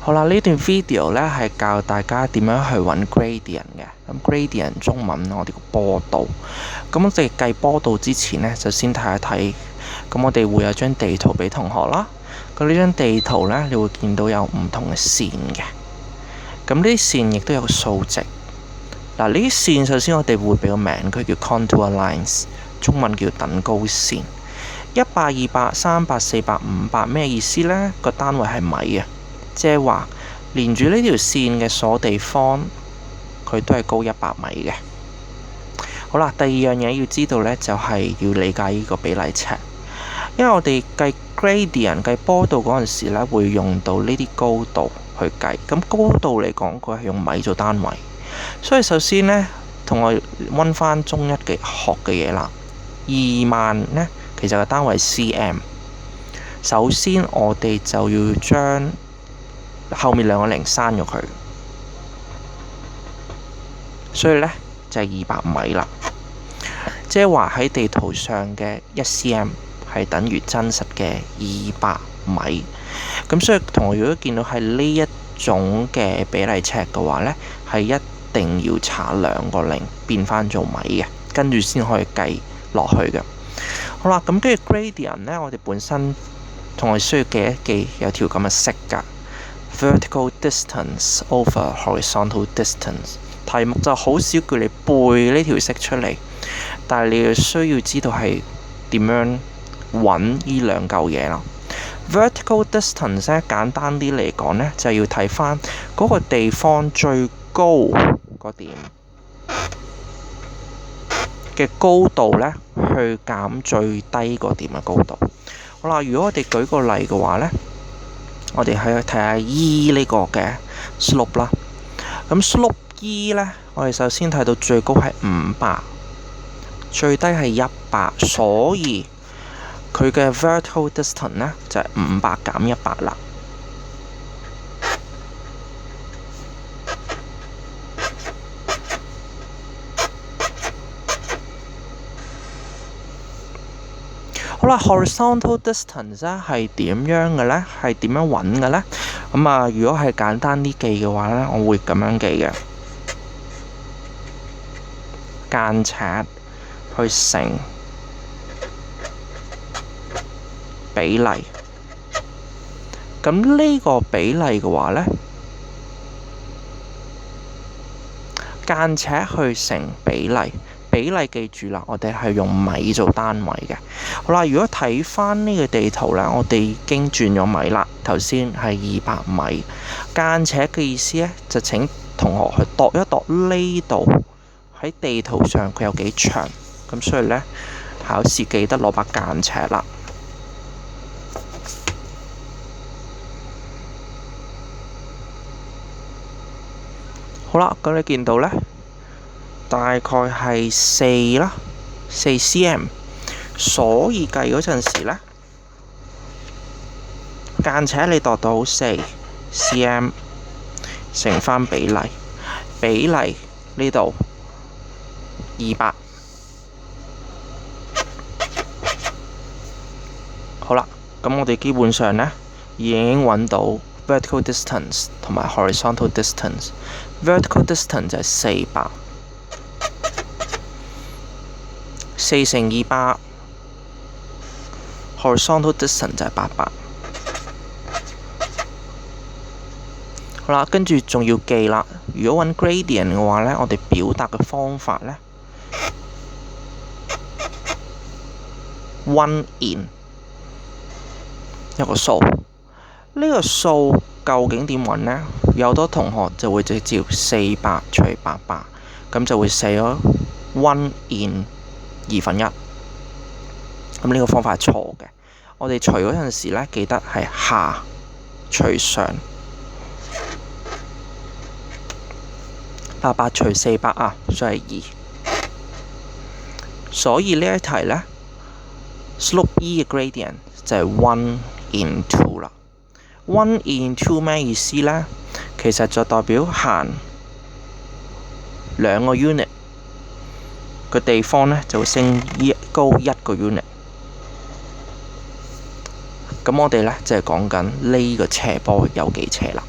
好啦，呢段 video 呢係教大家點樣去揾 gradient 嘅。咁 gradient 中文我哋個坡度。咁我哋計坡度之前呢，就先睇一睇。咁我哋會有張地圖俾同學啦。咁呢張地圖呢，你會見到有唔同嘅線嘅。咁呢啲線亦都有個數值。嗱，呢啲線首先我哋會俾個名，佢叫 contour lines， 中文叫等高線。100、200、300、400、500咩意思呢？個單位係米啊。即係話，連住呢條線嘅所有地方，佢都係高100米嘅。好啦，第二樣嘢要知道呢，就係要理解呢個比例尺，因為我哋計 gradient 計坡度嗰陣時呢，會用到呢啲高度去計。咁高度嚟講，佢係用米做單位，所以首先呢，同我溫翻中一嘅學嘅嘢啦。2萬呢，其實個單位 cm。首先我哋就要將後面兩個零刪咗佢，所以呢，就係200米啦。即係話喺地圖上嘅1cm 係等於真實嘅200米。咁所以同學如果見到係呢一種嘅比例尺嘅話呢，係一定要查兩個零變翻做米嘅，跟住先可以計落去嘅。好啦，咁跟住 gradient 呢，我哋本身同學需要記一記有條咁嘅式㗎。Vertical distance over horizontal distance。題目就好少叫你背呢條式出嚟，但係你要需要知道係點樣揾呢兩嚿嘢啦。Vertical distance 咧，簡單啲嚟講呢，就要睇翻嗰個地方最高個點嘅高度呢，去減最低個點嘅高度。好啦，如果我哋舉個例嘅話呢，我哋去睇下 E 呢個嘅 slope 啦。咁 slope E 呢，我哋首先睇到最高係500，最低係100，所以佢嘅 vertical distance 呢，就係500減100啦。好啦 ，horizontal distance 咧係點樣嘅呢？係點樣揾嘅呢？咁啊，如果係簡單啲記嘅話呢，我會咁樣記嘅，間尺去乘比例。咁呢個比例嘅話呢，間尺去乘比例。比例記住啦，我哋係用米做單位嘅。好啦，如果睇翻呢個地圖呢，我哋已經轉咗米啦。頭先係200米，間尺嘅意思呢，就請同學去度一度呢度喺地圖上佢有幾長。咁所以呢，考試記得攞把間尺啦。好啦，咁你見到呢，大概係4啦，4cm，所以計嗰陣時呢，間尺你度到4cm 乘翻比例，比例呢度200。好啦，咁我哋基本上呢已經揾到 vertical distance 同埋 horizontal distance。vertical distance 就係400。4乘200 horizontal distance 就係800。好啦，跟住仲要記啦。如果揾 gradient 嘅話呢，我哋表達嘅方法呢 1 in 一個數。呢個數究竟點揾呢？有好多同學就會直接400除800，咁就會寫咗1 in 1/2。咁呢個方法係錯嘅。我哋除嗰陣時呢，記得係下除上。800除400啊，所以係2。所以呢一題呢 slope E 嘅 gradient 就係1 in 2啦。1 in 2咩意思呢？其實就代表行2個 unit。個地方呢就會升高1個 unit。咁我哋呢就係講緊呢個斜坡有幾斜啦。